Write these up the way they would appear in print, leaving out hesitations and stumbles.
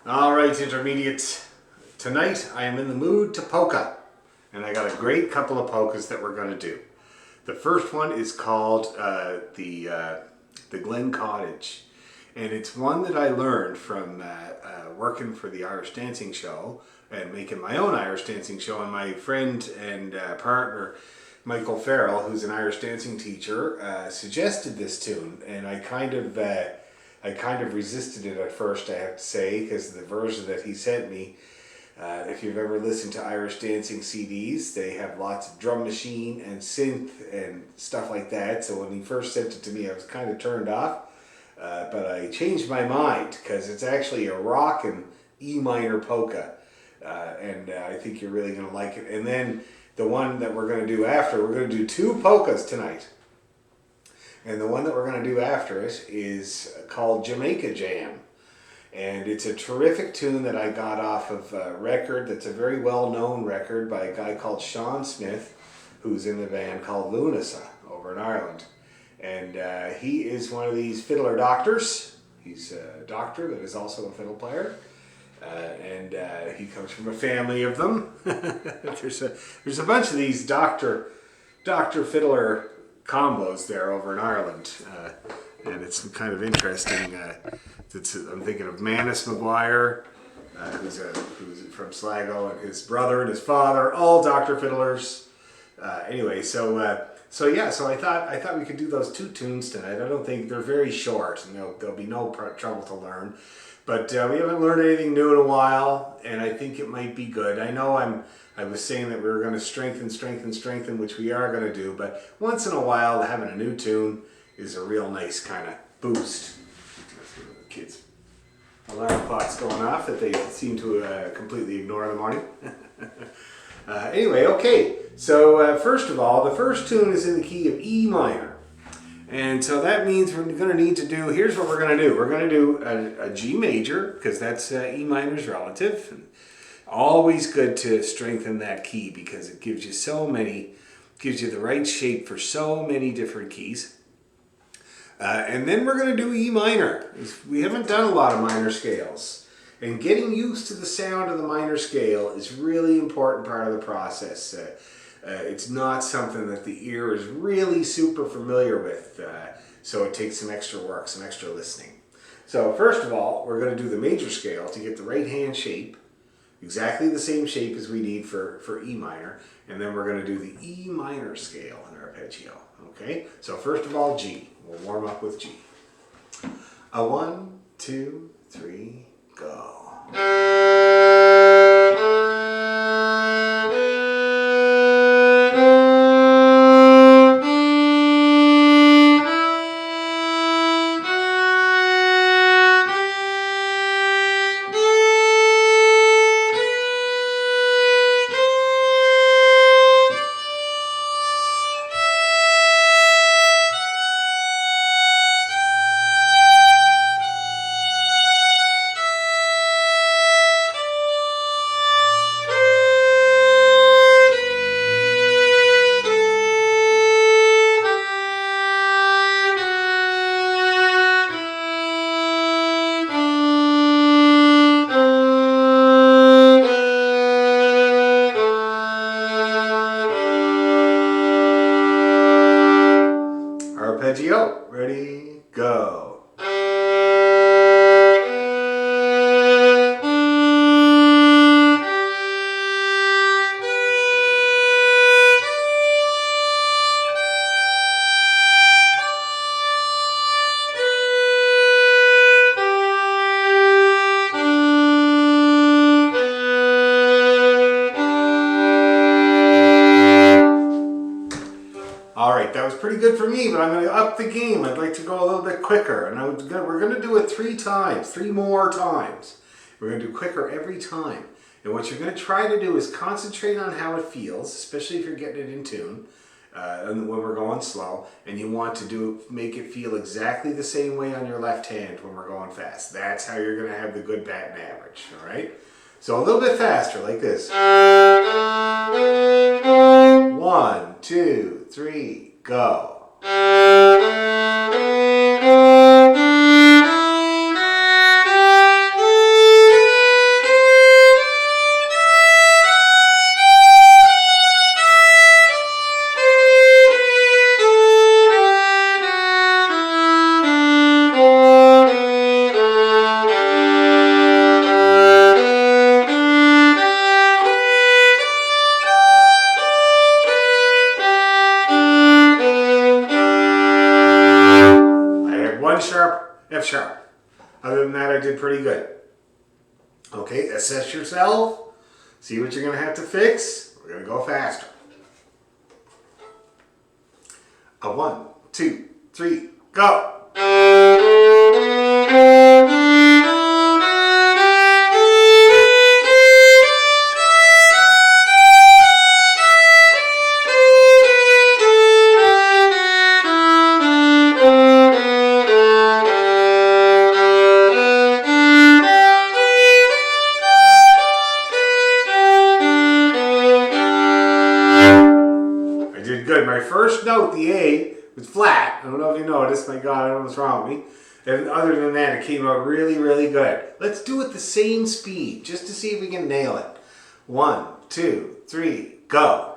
All right, intermediates. Tonight I am in the mood to polka, and I got a great couple of polkas that we're going to do. The first one is called the Glen Cottage, and it's one that I learned from working for the Irish Dancing Show and making my own Irish Dancing Show. And my friend and partner Michael Farrell, who's an Irish dancing teacher, suggested this tune, and I kind of resisted it at first, I have to say, because the version that he sent me, if you've ever listened to Irish dancing CDs, they have lots of drum machine and synth and stuff like that. So when he first sent it to me, I was kind of turned off. But I changed my mind because it's actually a rock and E minor polka. And I think you're really going to like it. And then the one that we're going to do after, we're going to do two polkas tonight. And the one that we're going to do after it is called Jamaica Jam. And it's a terrific tune that I got off of a record that's a very well-known record by a guy called Sean Smith, who's in the band called Lunasa over in Ireland. And he is one of these fiddler doctors. He's a doctor that is also a fiddle player. And he comes from a family of them. There's a bunch of these doctor fiddler combos there over in Ireland, and it's kind of interesting. I'm thinking of Manus Maguire, who's from Sligo, and his brother and his father, all doctor fiddlers. So I thought we could do those two tunes tonight. I don't think they're very short, and there'll be no trouble to learn. But we haven't learned anything new in a while, and I think it might be good. I know I was saying that we were going to strengthen, which we are going to do, but once in a while, having a new tune is a real nice kind of boost. The kids' alarm clock's going off that they seem to completely ignore in the morning. Okay, so first of all, the first tune is in the key of E minor. And so that means we're going to need to do, here's what we're going to do. We're going to do a G major, because that's E minor's relative. And always good to strengthen that key because it gives you the right shape for so many different keys. And then we're going to do E minor. We haven't done a lot of minor scales. And getting used to the sound of the minor scale is really important part of the process. It's not something that the ear is really super familiar with, so it takes some extra work, some extra listening. So first of all, we're going to do the major scale to get the right hand shape, exactly the same shape as we need for E minor, and then we're going to do the E minor scale in arpeggio. Okay, so first of all, G. We'll warm up with G. 1, 2, 3, go. Arpeggio, ready, go. Alright, that was pretty good for me, but I'm going to up the game. I'd like to go a little bit quicker. And we're going to do it 3 more times. We're going to do quicker every time. And what you're going to try to do is concentrate on how it feels, especially if you're getting it in tune, and when we're going slow. And you want to make it feel exactly the same way on your left hand when we're going fast. That's how you're going to have the good batting average. Alright? So a little bit faster, like this. 1, 2, 3, go. did pretty good. Okay, assess yourself. See what you're going to have to fix. We're going to go faster. A 1, 2, 3, go! Good. My first note, the A, was flat. I don't know if you noticed. My God, I don't know what's wrong with me. And other than that, it came out really, really good. Let's do it the same speed, just to see if we can nail it. 1, 2, 3, go.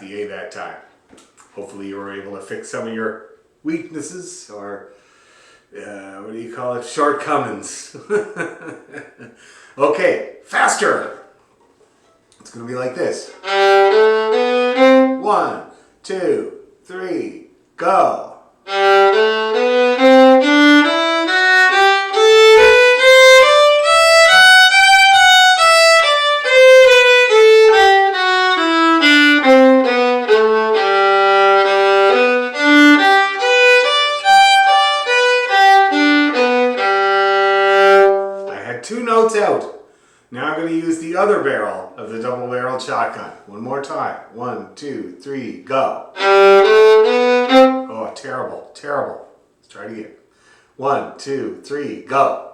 The A that time. Hopefully you were able to fix some of your weaknesses or what do you call it? Shortcomings. Okay, faster. It's going to be like this. 1, 2, 3, go. Two notes out. Now I'm going to use the other barrel of the double-barreled shotgun. One more time. 1, 2, 3, go. Oh, terrible, terrible. Let's try it again. 1, 2, 3, go.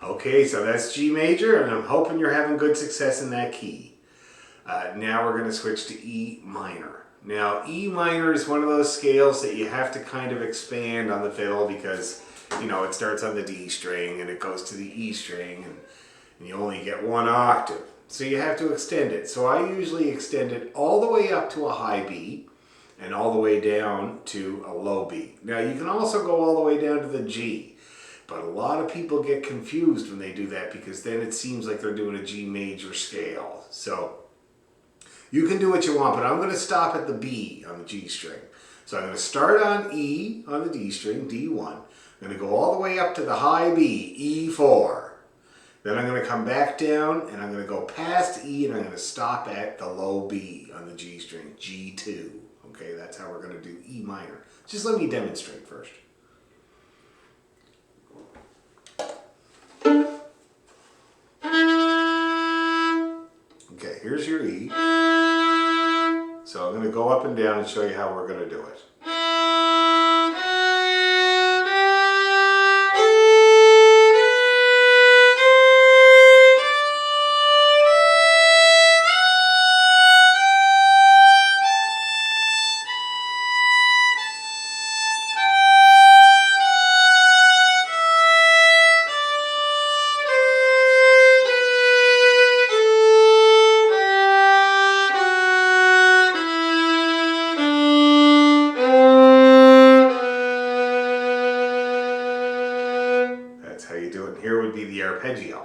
Okay, so that's G major, and I'm hoping you're having good success in that key. Now we're going to switch to E minor. Now, E minor is one of those scales that you have to kind of expand on the fiddle because, you know, it starts on the D string and it goes to the E string and you only get one octave. So you have to extend it. So I usually extend it all the way up to a high B and all the way down to a low B. Now, you can also go all the way down to the G. But a lot of people get confused when they do that because then it seems like they're doing a G major scale. So you can do what you want, but I'm going to stop at the B on the G string. So I'm going to start on E on the D string, D1. I'm going to go all the way up to the high B, E4. Then I'm going to come back down and I'm going to go past E and I'm going to stop at the low B on the G string, G2. Okay, that's how we're going to do E minor. Just let me demonstrate first. Okay, here's your E. So I'm going to go up and down and show you how we're going to do it. That's how you do it. And here would be the arpeggio.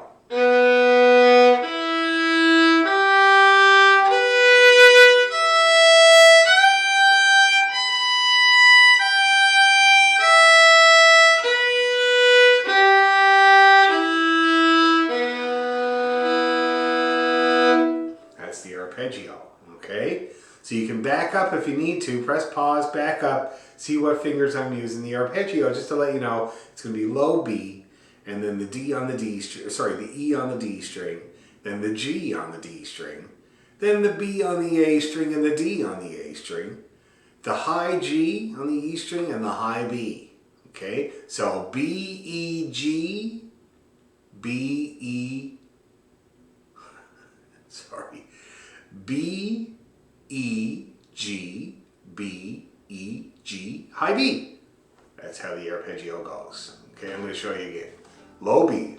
That's the arpeggio, okay? So you can back up if you need to, press pause, back up, see what fingers I'm using. The arpeggio, just to let you know, it's going to be low B, and then the D on the D string, sorry, the E on the D string, then the G on the D string, then the B on the A string and the D on the A string, the high G on the E string and the high B. Okay, so B, E, G, B, E, sorry, B, E, G, B, E, G, high B. That's how the arpeggio goes. Okay, I'm going to show you again. Low B.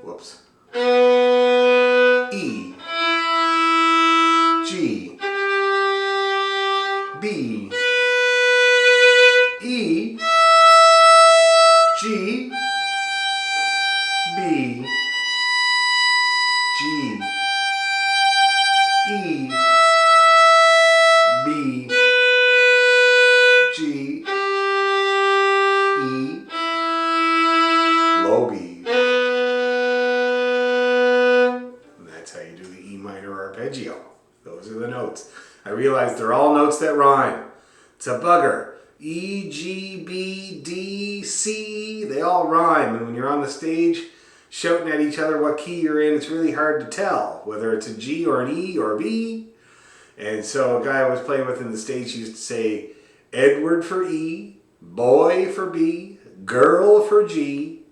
Whoops. E, G, B, E, G, B, G, E, B, G, E, low B. And that's how you do the E minor arpeggio. Those are the notes. I realize they're all notes that rhyme. It's a bugger. E, G, B, D, C, they all rhyme. And when you're on the stage shouting at each other what key you're in, it's really hard to tell whether it's a G or an E or a B. And so a guy I was playing with in the States used to say Edward for E, boy for B, girl for G,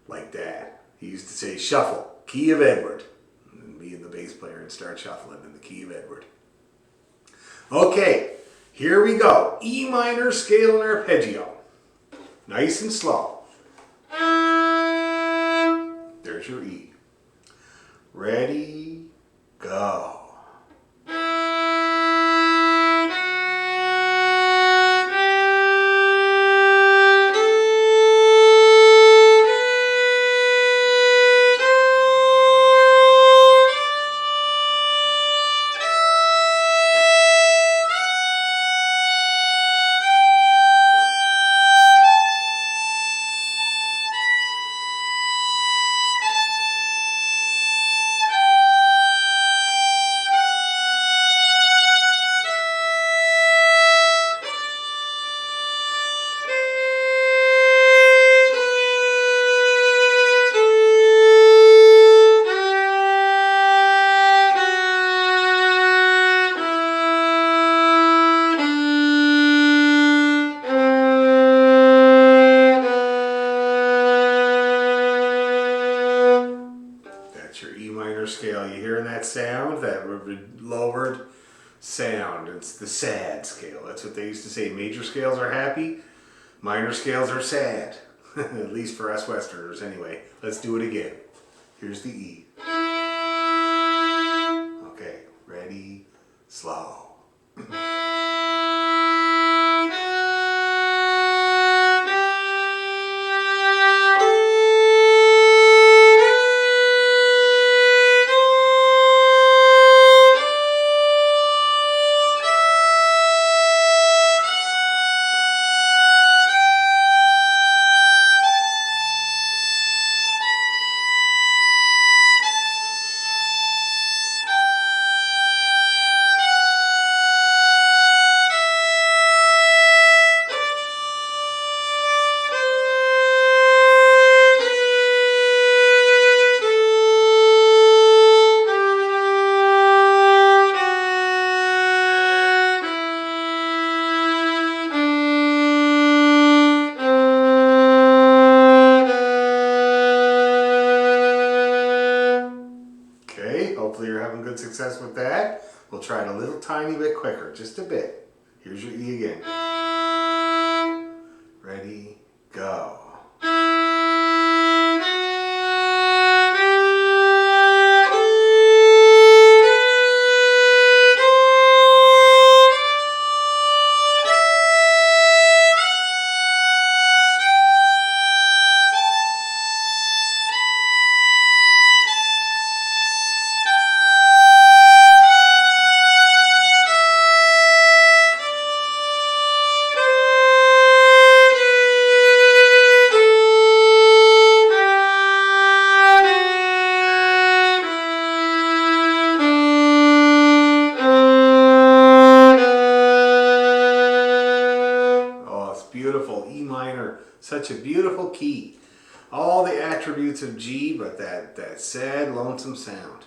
like that. He used to say shuffle, key of Edward. And then me and the bass player would start shuffling in the key of Edward. Okay, here we go. E minor scale and arpeggio. Nice and slow. There's your E. Ready, go. Your E minor scale. You hear that sound? That lowered sound. It's the sad scale. That's what they used to say. Major scales are happy. Minor scales are sad. At least for us Westerners anyway. Let's do it again. Here's the E. Okay, ready, slow. Hopefully you're having good success with that. We'll try it a little tiny bit quicker, just a bit. Here's your E again. Ready, go. Beautiful, E minor, such a beautiful key. All the attributes of G, but that sad, lonesome sound.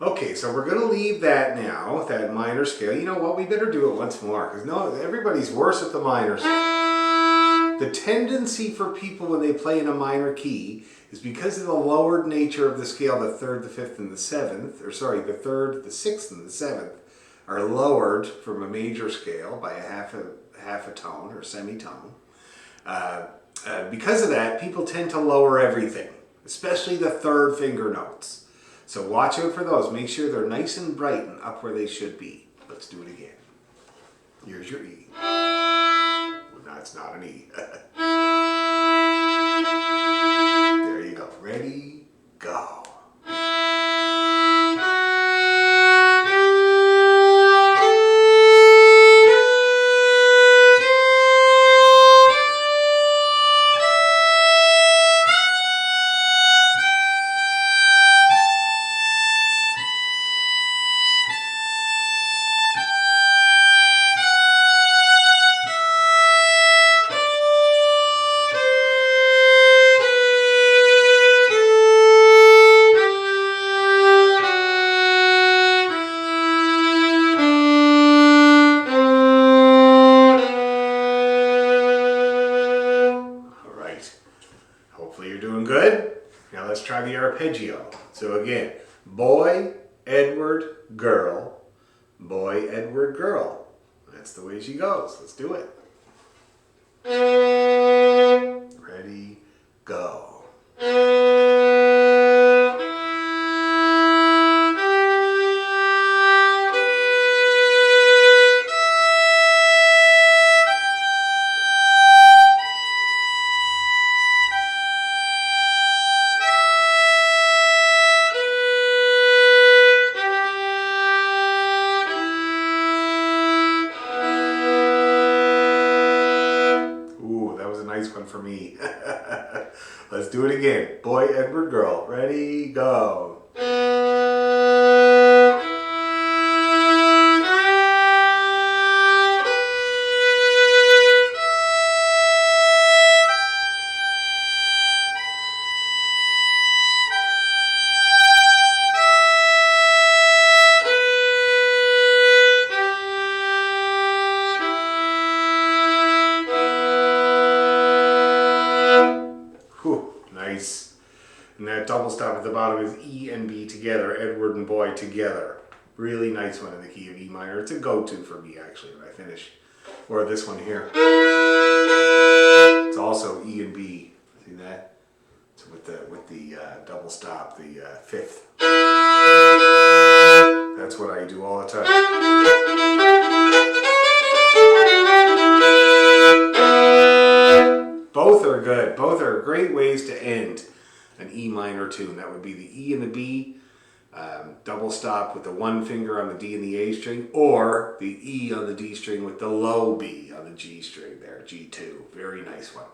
Okay, so we're going to leave that now, that minor scale. You know what, we better do it once more, because no, everybody's worse at the minors. The tendency for people when they play in a minor key is because of the lowered nature of the scale, the third, the fifth, and the seventh, or sorry, the third, the sixth, and the seventh are lowered from a major scale by a half a tone or semitone. Because of that, people tend to lower everything, especially the third finger notes. So watch out for those. Make sure they're nice and bright and up where they should be. Let's do it again. Here's your E. Well, no, it's not an E. There you go. Ready, go. Hopefully you're doing good. Now let's try the arpeggio. So again, boy, Edward, girl, boy, Edward, girl. That's the way she goes. Let's do it. Ready, go. Nice one for me. Let's do it again. Boy, Edward, girl. Ready, go. Nice. And that double stop at the bottom is E and B together, Edward and boy together. Really nice one in the key of E minor. It's a go-to for me actually when I finish. Or this one here. It's also E and B. See that? So with the double stop, the fifth. That's what I do all the time. Both are good. Both are great ways to end an E minor tune. That would be the E and the B, double stop with the one finger on the D and the A string, or the E on the D string with the low B on the G string there, G2. Very nice one.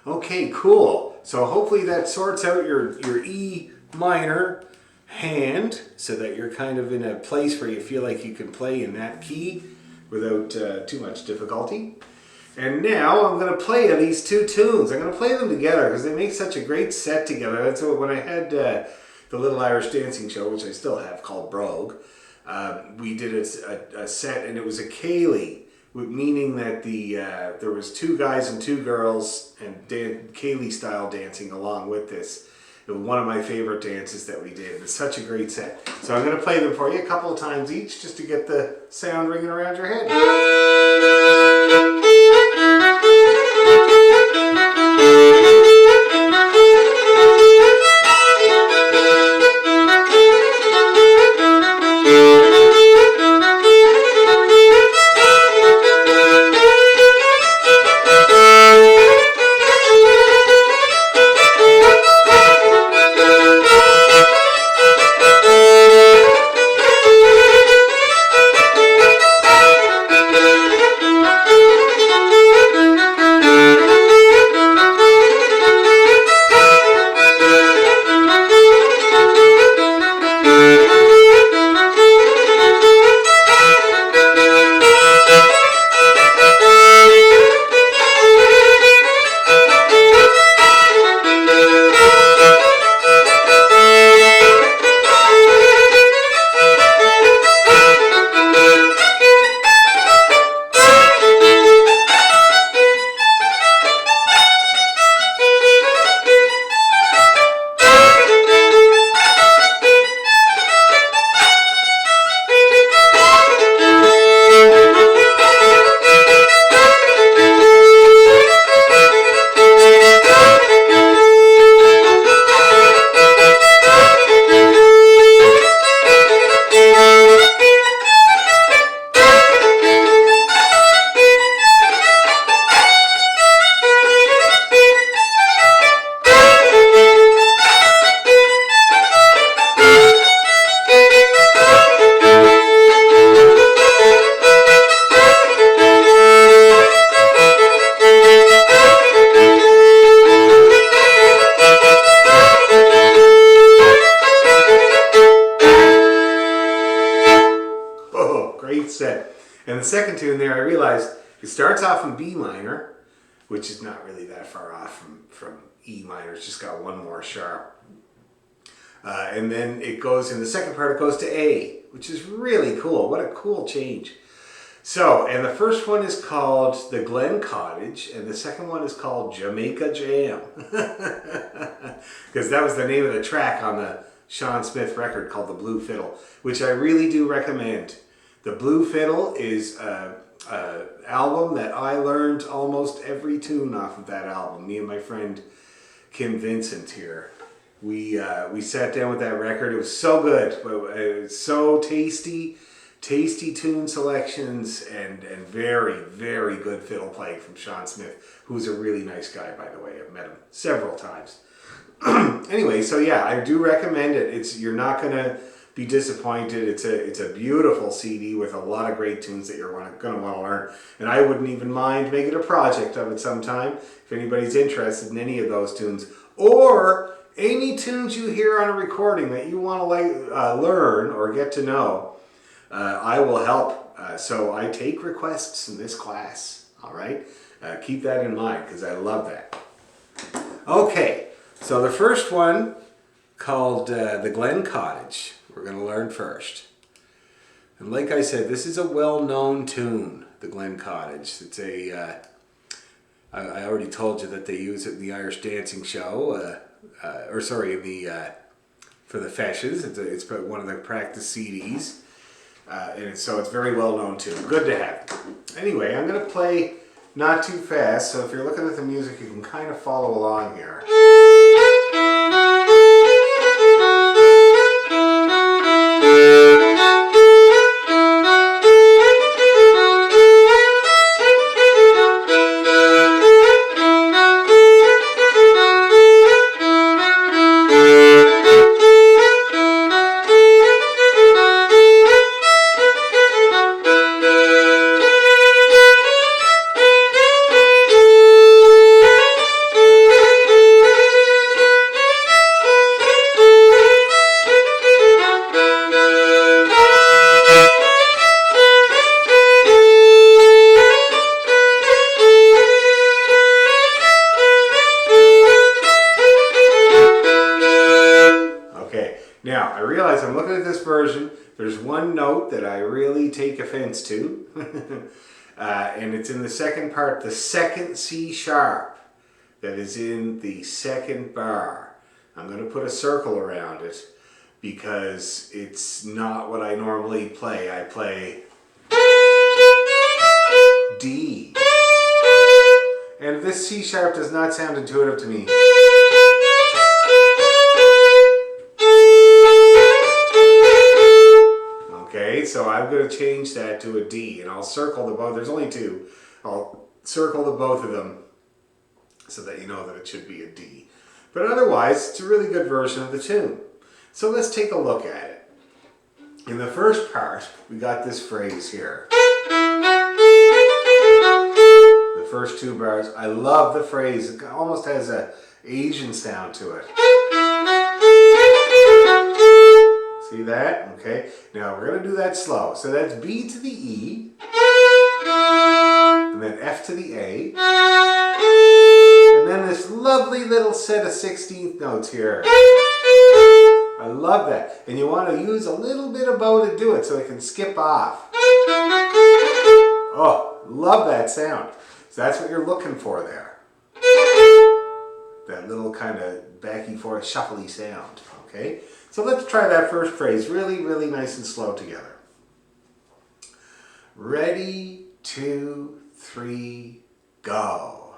Okay, cool. So hopefully that sorts out your E minor hand so that you're kind of in a place where you feel like you can play in that key without too much difficulty. And now I'm going to play these two tunes. I'm going to play them together because they make such a great set together. And so when I had the Little Irish Dancing Show, which I still have, called Brogue, we did a set, and it was a Ceilidh, meaning that there was two guys and two girls and Ceilidh style dancing along with this. It was one of my favorite dances that we did. It's such a great set. So I'm going to play them for you a couple of times each just to get the sound ringing around your head. second tune there, I realized it starts off in B minor, which is not really that far off from E minor. It's just got one more sharp. And then it goes, in the second part, it goes to A, which is really cool. What a cool change. So, and the first one is called The Glen Cottage, and the second one is called Jamaica Jam. Because that was the name of the track on the Sean Smith record called The Blue Fiddle, which I really do recommend. The Blue Fiddle is an album that I learned almost every tune off of that album. Me and my friend Kim Vincent here. We sat down with that record. It was so good. It was so tasty tune selections, and very, very good fiddle playing from Sean Smith, who's a really nice guy, by the way. I've met him several times. Anyway, so yeah, I do recommend it. You're not gonna be disappointed. It's a beautiful CD with a lot of great tunes that you're gonna want to learn. And I wouldn't even mind making a project of it sometime if anybody's interested in any of those tunes, or any tunes you hear on a recording that you want to learn or get to know. I will help. So I take requests in this class. All right, keep that in mind because I love that. Okay, so the first one, called The Glen Cottage, we're going to learn first. And like I said, this is a well-known tune, The Glen Cottage. It's a, I already told you that they use it in the Irish Dancing Show, for the Feshes. It's one of the practice CDs. And so it's very well-known tune. Good to have. Anyway, I'm going to play not too fast, so if you're looking at the music, you can kind of follow along here. Now, I realize I'm looking at this version, there's one note that I really take offense to, and it's in the second part, the second C sharp that is in the second bar. I'm going to put a circle around it because it's not what I normally play. I play D. And this C sharp does not sound intuitive to me. Okay, so I'm going to change that to a D, and I'll circle the both. There's only two. I'll circle the both of them so that you know that it should be a D. But otherwise, it's a really good version of the tune. So let's take a look at it. In the first part, we got this phrase here. The first two bars. I love the phrase. It almost has an Asian sound to it. See that? Okay. Now we're going to do that slow. So that's B to the E, and then F to the A, and then this lovely little set of 16th notes here. I love that. And you want to use a little bit of bow to do it so it can skip off. Oh, love that sound. So that's what you're looking for there. That little kind of back and forth shuffly sound. Okay? So let's try that first phrase really, really nice and slow together. Ready, 2, 3, go.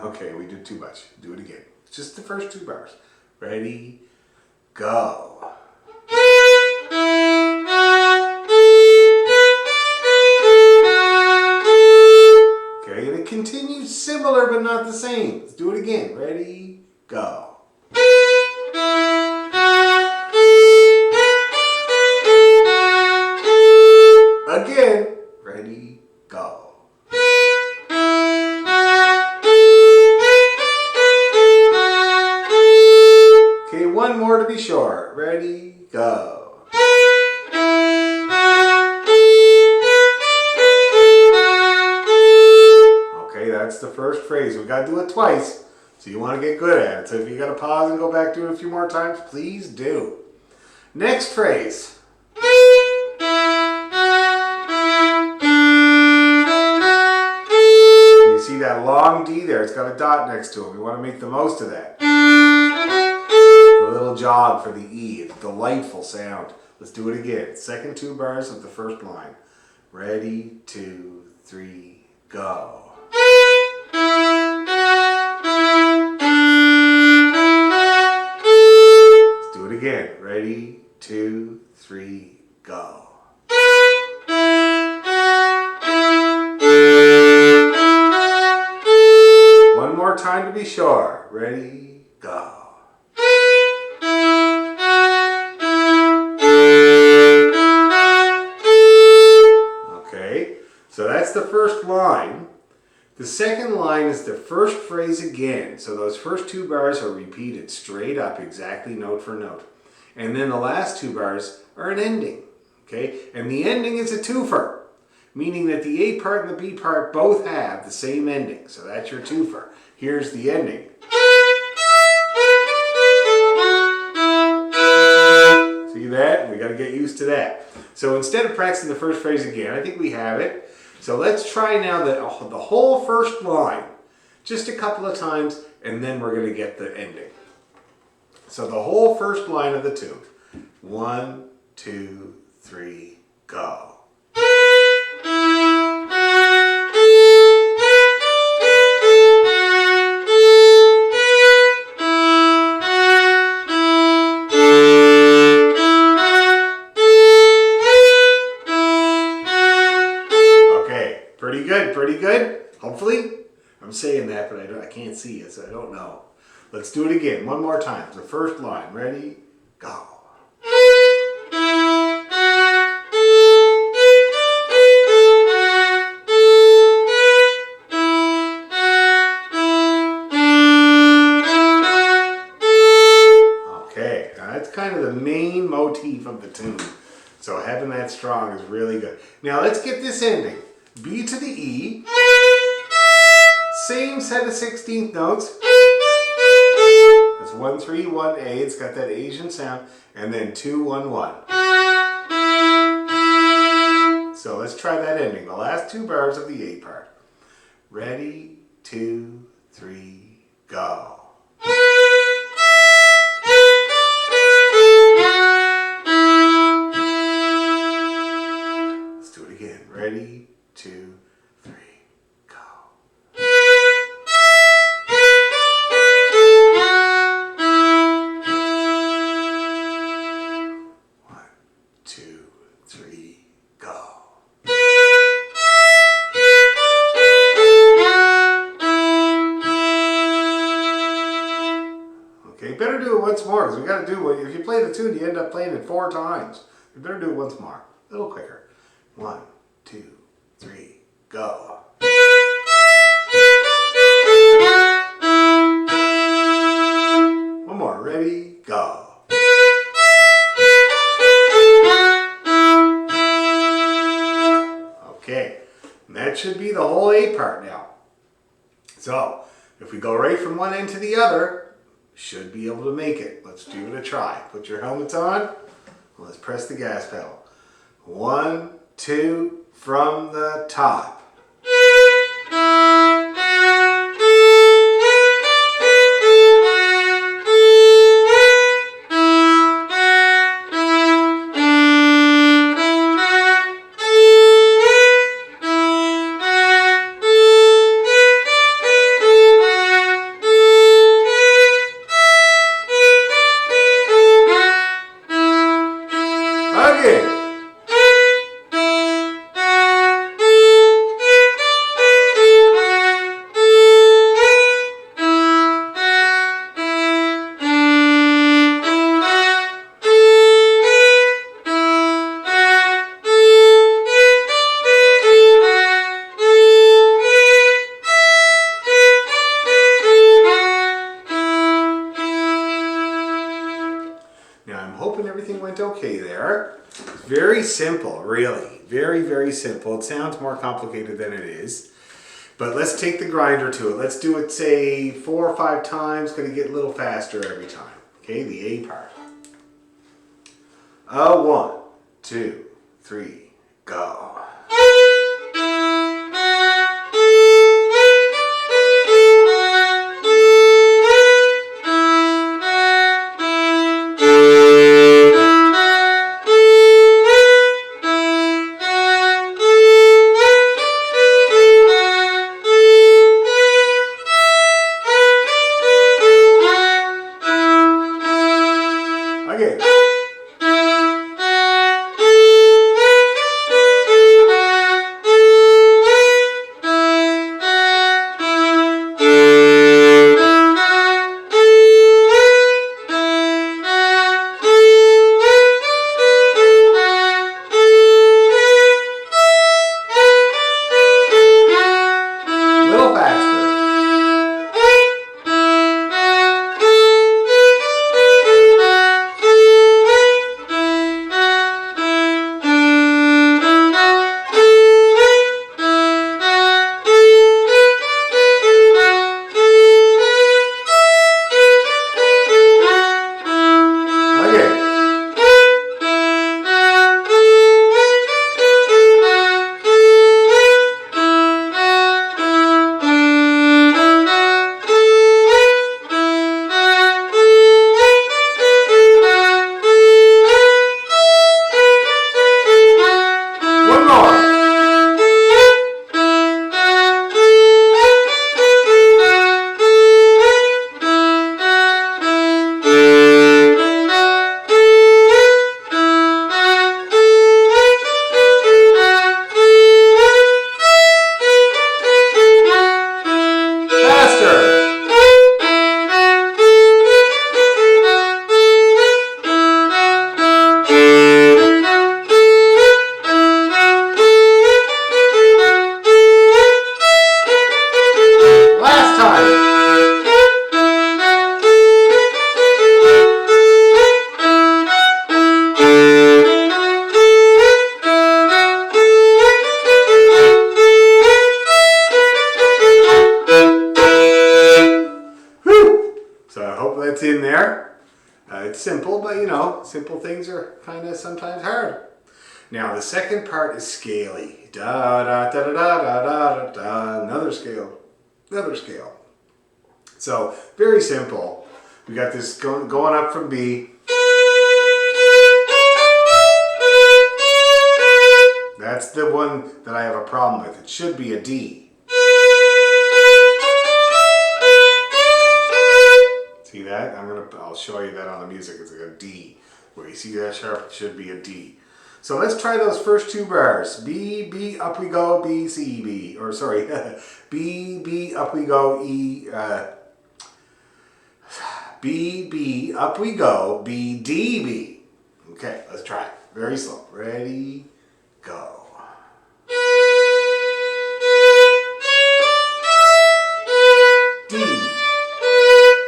Okay, we did too much. Do it again. Just the first two bars. Ready, go. Okay, and it continues similar but not the same. Let's do it again. Ready, go. Again. Ready, go. the first phrase. We got to do it twice, so you want to get good at it. So if you got to pause and go back to it a few more times, please do. Next phrase. You see that long D there? It's got a dot next to it. We want to make the most of that. A little jog for the E. It's a delightful sound. Let's do it again. Second 2 bars of the first line. Ready, 2, 3, go. Let's do it again. Ready, 2, 3, go. One more time to be sure. Ready, go. Okay, so that's the first line. The second line is the first phrase again. So those first 2 bars are repeated straight up, exactly note for note. And then the last 2 bars are an ending. Okay, and the ending is a twofer, meaning that the A part and the B part both have the same ending. So that's your twofer. Here's the ending. See that? We got to get used to that. So instead of practicing the first phrase again, I think we have it. So let's try now the whole first line, just a couple of times, and then we're going to get the ending. So the whole first line of the tune. 1, 2, 3, go. Pretty good, hopefully. I'm saying that, but I can't see it, so I don't know. Let's do it again, one more time. The first line, ready, go. Okay, now that's kind of the main motif of the tune. So having that strong is really good. Now let's get this ending. B to the E, same set of 16th notes. That's 1, 3, 1, A. It's got that Asian sound, and then 2, 1, 1. So let's try that ending. The last 2 bars of the A part. Ready, 2, 3, go. Let's do it again. Ready, 2, 3, go. 1, 2, 3, go. Okay, better do it once more, because we got to do it. If you play the tune, you end up playing it 4 times. You better do it once more, a little quicker. 1, 2, 3, go. One more, ready, go. Okay, and that should be the whole A part now. So, if we go right from one end to the other, should be able to make it. Let's give it a try. Put your helmets on. Let's press the gas pedal. 1, 2, from the top. Again. Now I'm hoping everything went okay there. Very simple, really. Very, very simple. It sounds more complicated than it is. But let's take the grinder to it. Let's do it, say, 4 or 5 times. Going to get a little faster every time. Okay, the A part. 1, 2, 3, go. Again. Little faster. So I hope that's in there. It's simple, but you know, simple things are kind of sometimes hard. Now the second part is scaly. Da da da da da da da da. Another scale, another scale. So very simple. We got this going up from B. That's the one that I have a problem with. It should be a D. See that? I'll show you that on the music. It's like a D. Where you see that sharp, it should be a D. So let's try those first 2 bars. B, B, up we go, B, C, B. Or sorry, B, B, up we go, E, B, B, up we go, B, D, B. Okay, let's try it. Very slow. Ready, go. D.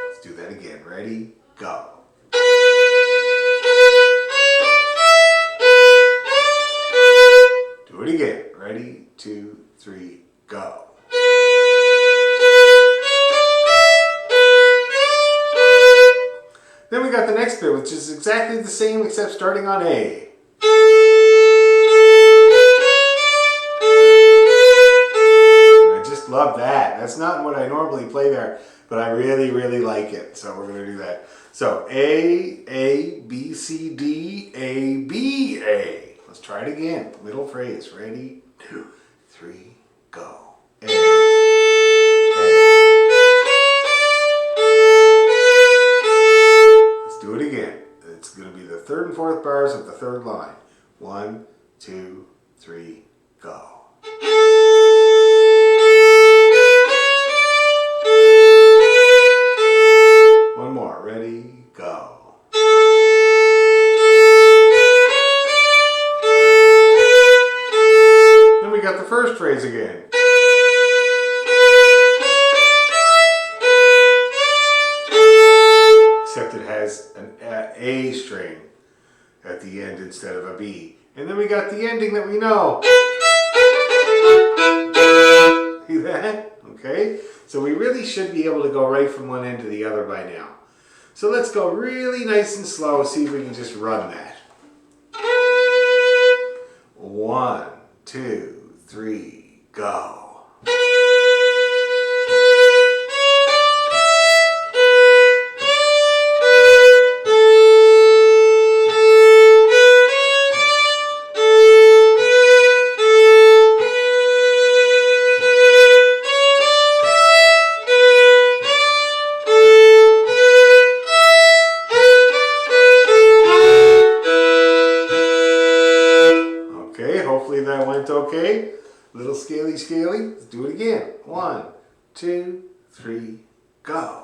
Let's do that again. Ready, go. Do it again. Ready, 2, 3, go. Then we got the next bit, which is exactly the same except starting on A. And I just love that. That's not what I normally play there, but I really, really like it. So we're going to do that. So A, B, C, D, A, B, A. Let's try it again. Middle phrase. Ready, 2, 3, go. A, A. Let's do it again. It's going to be the 3rd and 4th bars of the 3rd line. 1, 2, 3, go. One more. Ready, go. Then we got the first phrase again. Except it has an A string at the end instead of a B. And then we got the ending that we know. See that? Okay. So we really should be able to go right from one end to the other by now. So let's go really nice and slow, see if we can just run that. 1, 2, 3, go. Okay, hopefully that went okay. Little scaly scaly. Let's do it again. 1, 2, 3, go.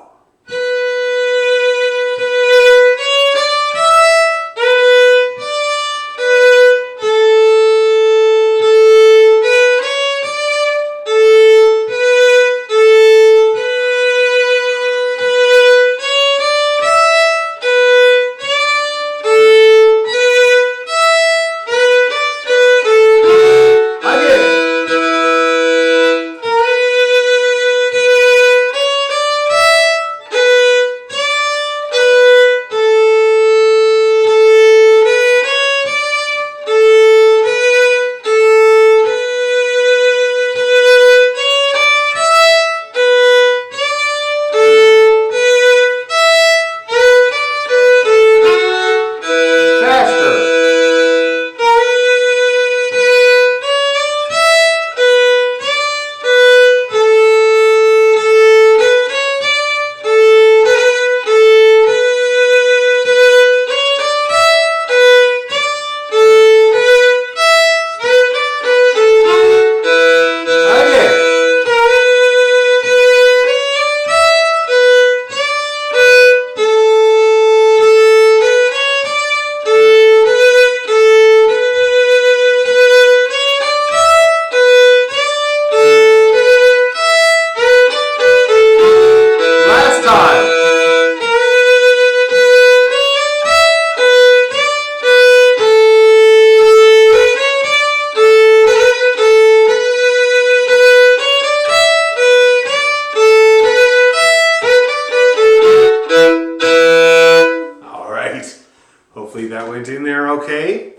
Hopefully that went in there okay.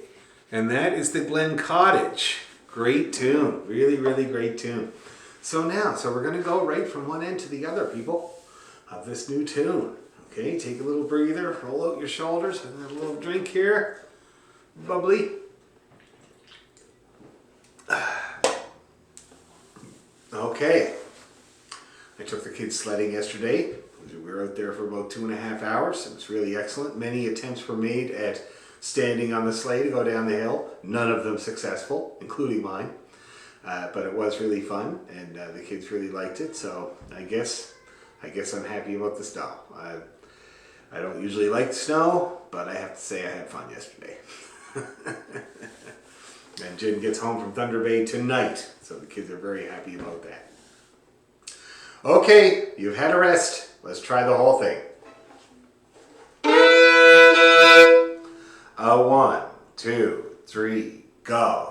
And that is the Glen Cottage. Great tune. Really, really great tune. So we're going to go right from one end to the other, people, of this new tune. Okay, take a little breather, roll out your shoulders, and have a little drink here. Bubbly. Okay. I took the kids sledding yesterday. We were out there for about 2.5 hours. It was really excellent. Many attempts were made at standing on the sleigh to go down the hill. None of them successful, including mine. But it was really fun, and the kids really liked it. So I guess I'm happy about the snow. I don't usually like snow, but I have to say I had fun yesterday. And Jen gets home from Thunder Bay tonight, so the kids are very happy about that. Okay, you've had a rest. Let's try the whole thing. 1, 2, 3, go.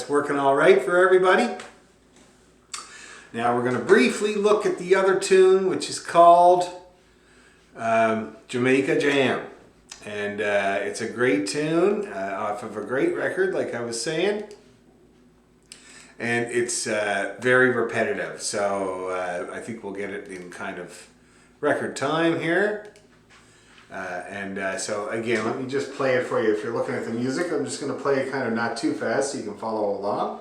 that's working all right for everybody. Now we're going to briefly look at the other tune, which is called Jamaica Jam. And it's a great tune off of a great record, like I was saying. And it's very repetitive, so I think we'll get it in kind of record time here. So again, let me just play it for you. If you're looking at the music, I'm just going to play it kind of not too fast so you can follow along.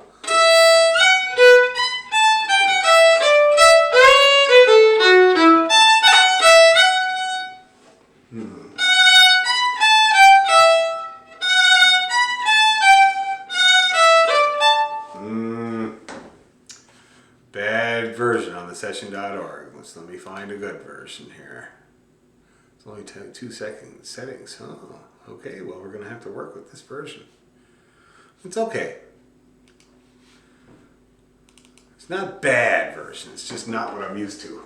Bad version on the session.org. Let me find a good version here. It's only 2 seconds settings. Oh, okay. Well, we're going to have to work with this version. It's okay. It's not a bad version. It's just not what I'm used to.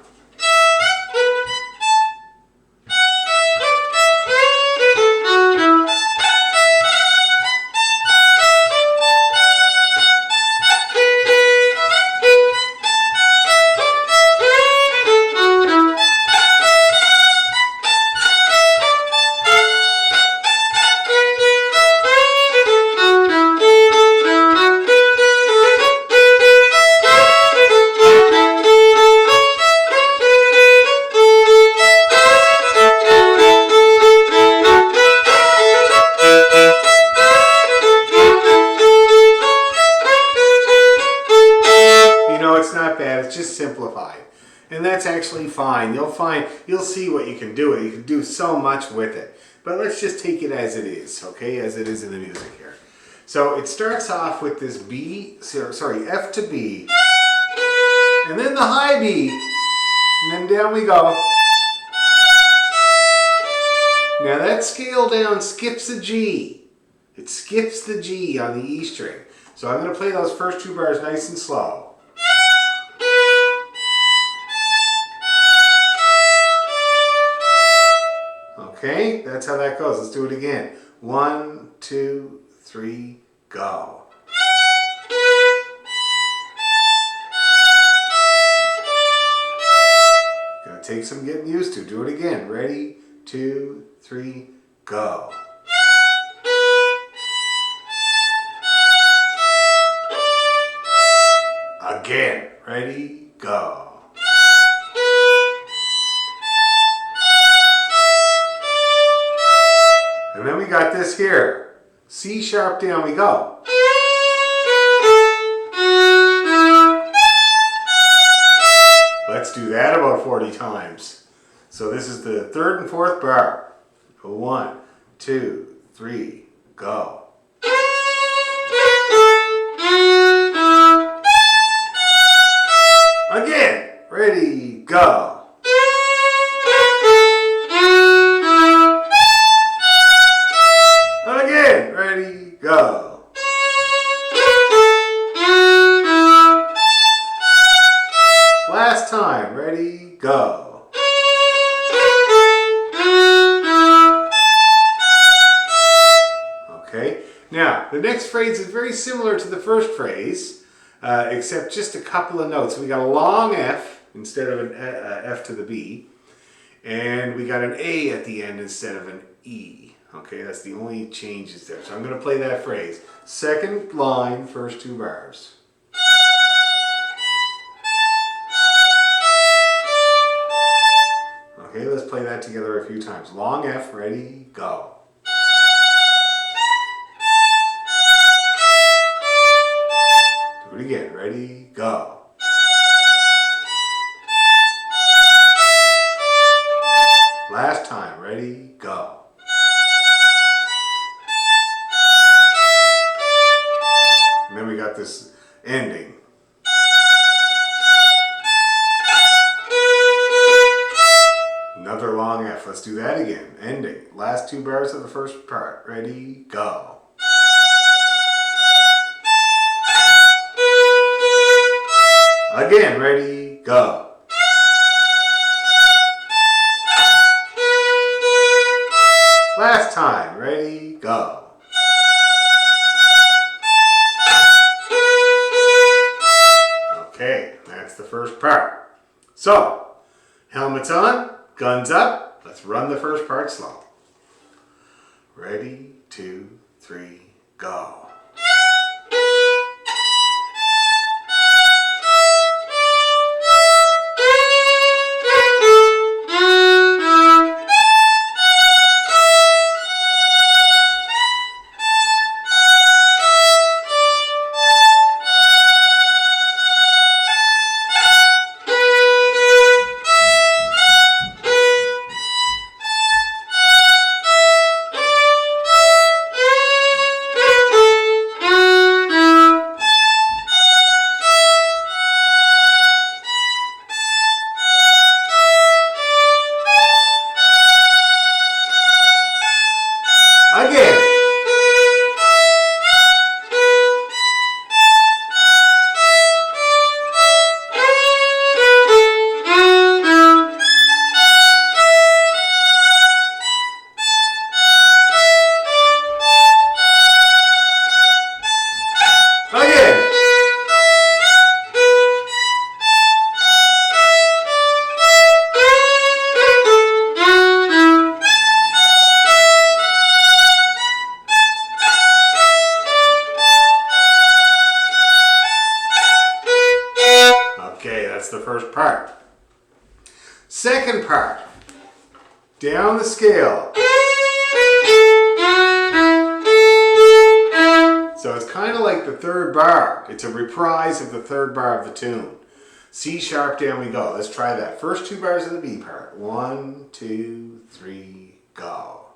It's not bad, it's just simplified. And that's actually fine. You'll see what you can do. You can do so much with it. But let's just take it as it is, okay? As it is in the music here. So it starts off with this F to B, and then the high B, and then down we go. Now that scale down skips a G. It skips the G on the E string. So I'm going to play those first 2 bars nice and slow. Okay, that's how that goes. Let's do it again. 1, 2, 3, go. Gonna take some getting used to. Do it again. Ready? 2, 3, go. Again. Ready? Go. And then we got this here. C sharp down we go. Let's do that about 40 times. So this is the 3rd and 4th bar. 1, 2, 3, go. Again. Ready, go. Again, ready, go. Last time, ready, go. Okay, now the next phrase is very similar to the first phrase, except just a couple of notes. We got a long F instead of an F to the B, and we got an A at the end instead of an E. Okay, that's the only changes there. So I'm going to play that phrase. Second line, first 2 bars. Okay, let's play that together a few times. Long F, ready, go. Do it again. Ready, go. Last time. Ready, go. And then we got this ending. Another long F. Let's do that again. Ending. Last 2 bars of the first part. Ready, go. Again, ready, go. Last time, ready, go. that's the first part. So, helmets on, guns up. Let's run the first part slow. Ready, 2, 3, go. Again. Again. Okay, that's the first part. Second part. Down the scale. So it's kind of like the third bar. It's a reprise of the third bar of the tune. C sharp, down we go. Let's try that. First 2 bars of the B part. 1, 2, 3, go.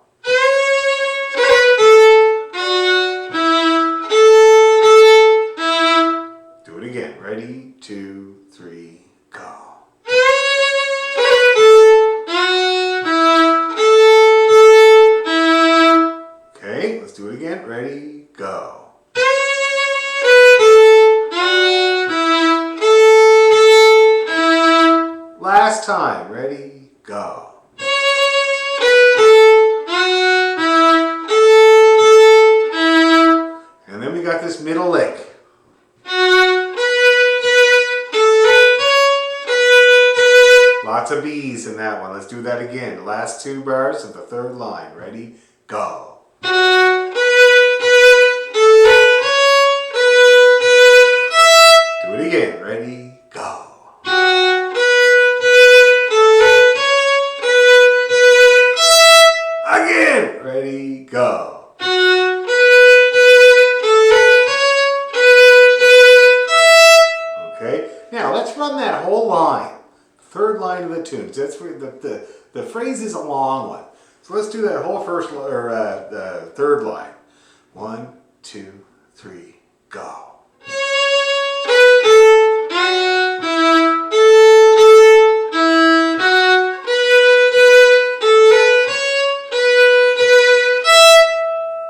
Do it again. Ready, 2, 3, go. Okay, let's do it again. Ready, go. Last time. Ready, go. And then we got this middle lick. Lots of B's in that one. Let's do that again. Last 2 bars of the third line. Ready, go. Do it again. Ready, go. Again. Ready, go. Okay, now let's run that whole line. Third line of the tune. That's where the phrase is a long one. So let's do that whole first or the third line. 1, 2, 3, go.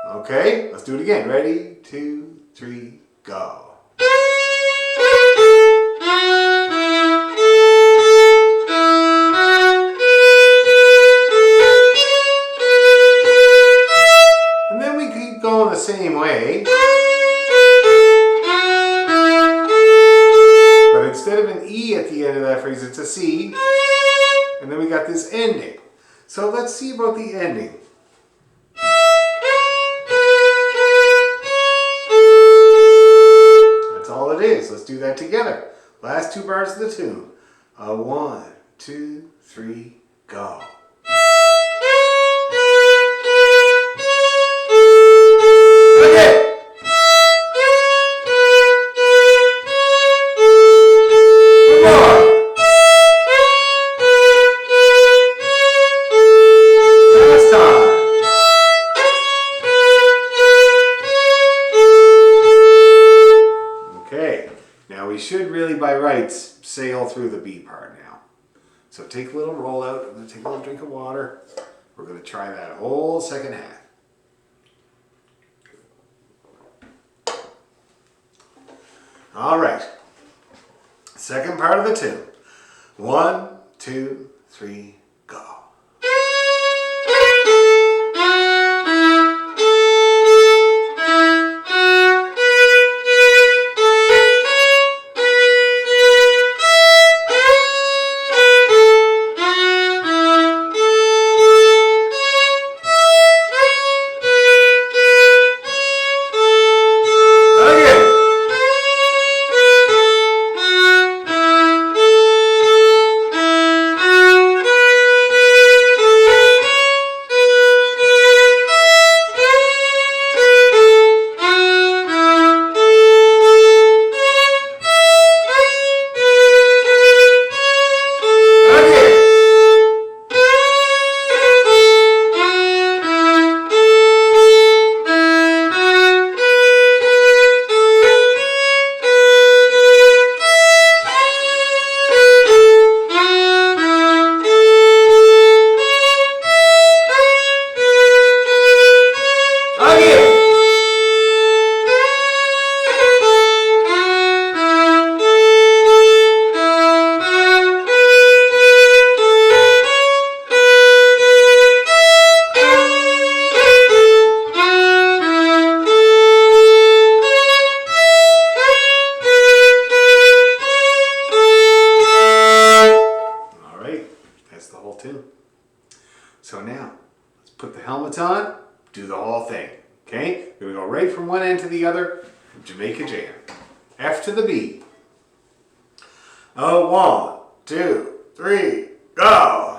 Okay, let's do it again. Ready, 2, 3, go. And then we keep going the same way. But instead of an E at the end of that phrase, it's a C. And then we got this ending. So let's see about the ending. It is. Let's do that together. Last 2 bars of the tune. 1, 2, 3, go. Okay. One more. Last time. Okay, now we should really by rights sail through the B part now. So take a little roll out, I'm going to take a little drink of water. We're going to try that whole second half. All right, second part of the tune. 1, 2, 3, go. whole tune. So now, let's put the helmets on, do the whole thing. Okay? We're going to go right from one end to the other, Jamaica Jam. F to the B. Oh, 1, 2, 3, go!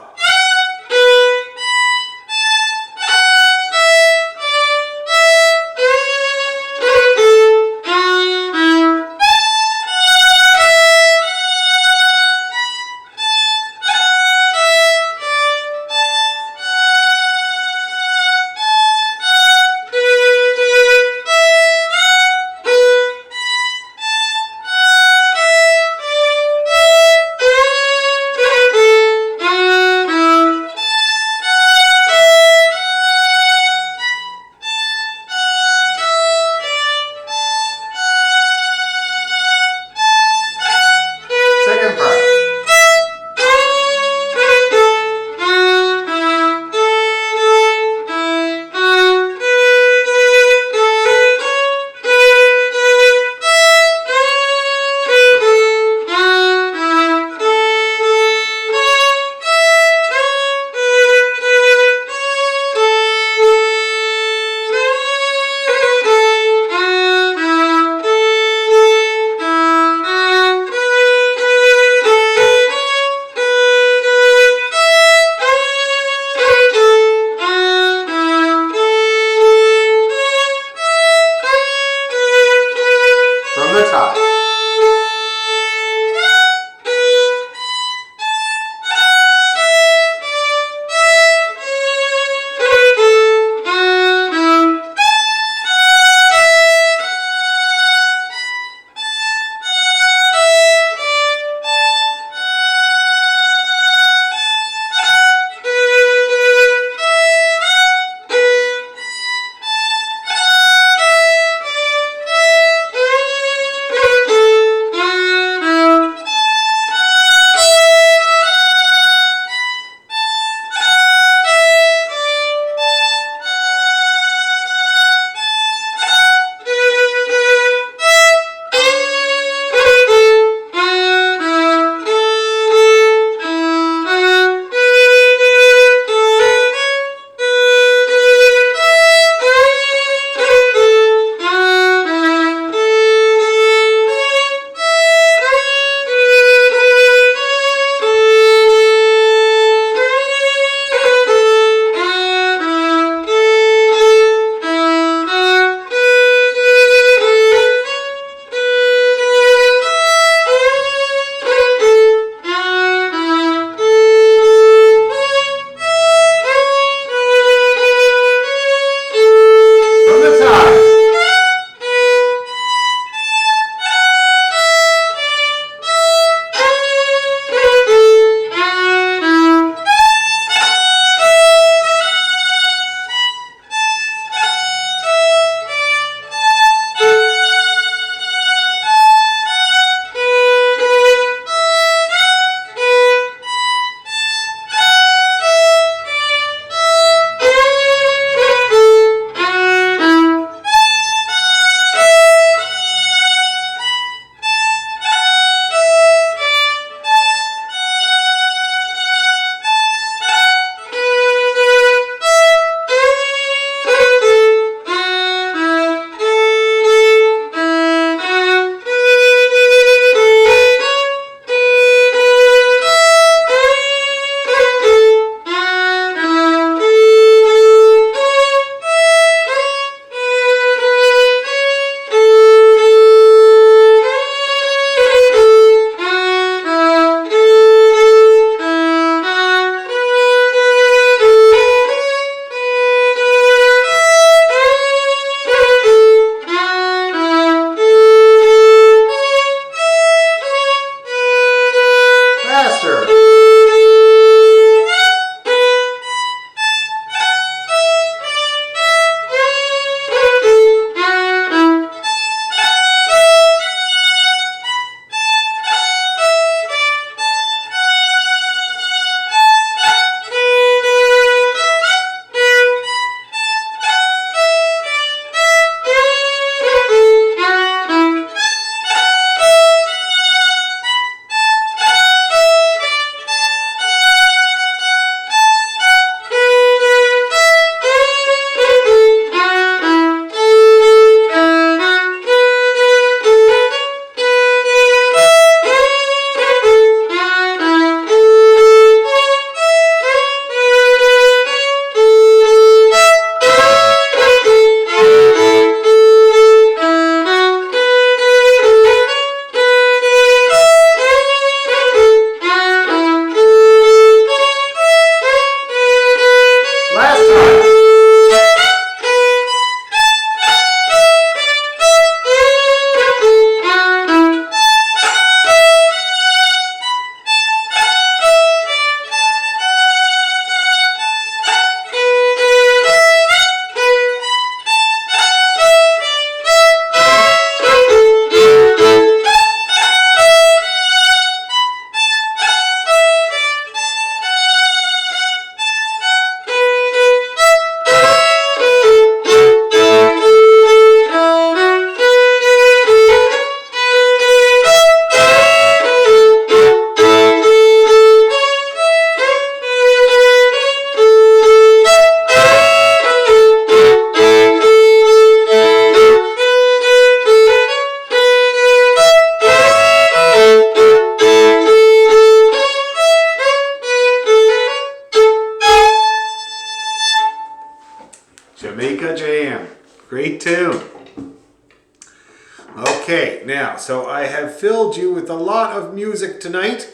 so I have filled you with a lot of music tonight.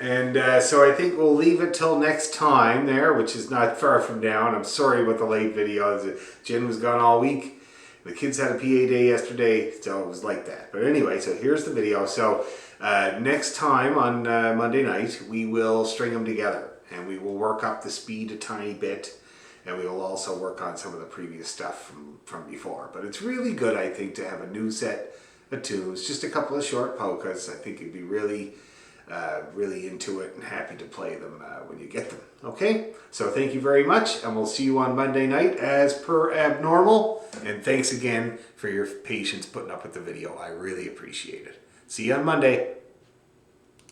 And so I think we'll leave it till next time there, which is not far from now. And I'm sorry about the late videos. Jen was gone all week. The kids had a PA day yesterday, so it was like that. But anyway, so here's the video. So next time on Monday night, we will string them together. And we will work up the speed a tiny bit. And we will also work on some of the previous stuff from before. But it's really good, I think, to have a new set of tunes. Just a couple of short polkas. I think you'd be really into it and happy to play them when you get them. Okay? So thank you very much, and we'll see you on Monday night as per abnormal. And thanks again for your patience putting up with the video. I really appreciate it. See you on Monday.